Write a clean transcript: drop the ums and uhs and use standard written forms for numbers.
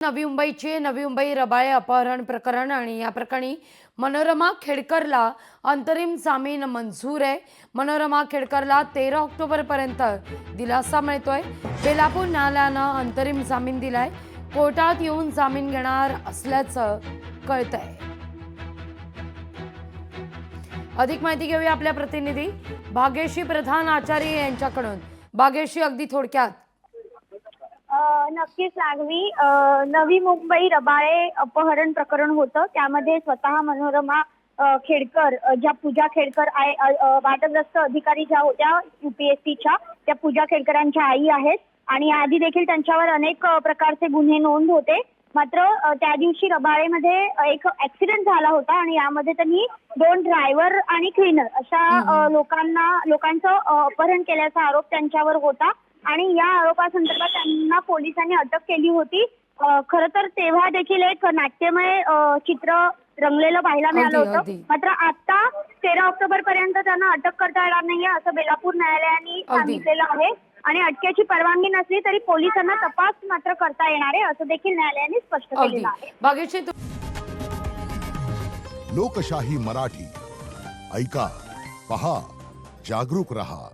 नवी मुंबई रबाळे अपहरण प्रकरण आणि या प्रकरणी मनोरमा खेडकरला अंतरिम जामीन मंजूर आहे। मनोरमा खेडकरला 13 ऑक्टोबरपर्यंत दिलासा मिळतोय। बेलापूर न्यायालयानं अंतरिम जामीन दिलाय। कोर्टात येऊन जामीन घेणार असल्याचं कळतंय। अधिक माहिती घेऊया आपल्या प्रतिनिधी भाग्यश्री प्रधान आचार्य यांच्याकडून। भाग्यश्री, अगदी थोडक्यात। नक्कीच लागवी नवी मुंबई रबाळे अपहरण प्रकरण होतं। त्यामध्ये स्वतः मनोरमा खेडकर, ज्या पूजा खेडकर वादग्रस्त अधिकारी ज्या होत्या UPSCच्या, त्या पूजा खेडकरांच्या आई आहेत आणि आधी देखील त्यांच्यावर अनेक प्रकारचे गुन्हे नोंद होते। मात्र त्या दिवशी रबाळेमध्ये एक ऍक्सिडेंट झाला होता आणि यामध्ये त्यांनी 2 ड्रायव्हर आणि क्लीनर अशा लोकांचं अपहरण केल्याचा आरोप त्यांच्यावर होता आणि या आरोपासंदर्भात त्यांना पोलिसांनी अटक केली होती। खरं तर तेव्हा देखील एक नाट्यमय चित्र रंगलेलं पाहायला मिळालं होतं। मात्र आता 13 ऑक्टोबर पर्यंत त्यांना अटक करता येणार नाहीये असं बेलापूर न्यायालयाने सांगितलेलं आहे आणि अटकेची परवानगी नसली तरी पोलिसांना तपास मात्र करता येणार आहे असं देखील न्यायालयाने स्पष्ट केलेलं आहे। भाग्यश्री, लोकशाही मराठी ऐका, पहा, जागरूक रहा।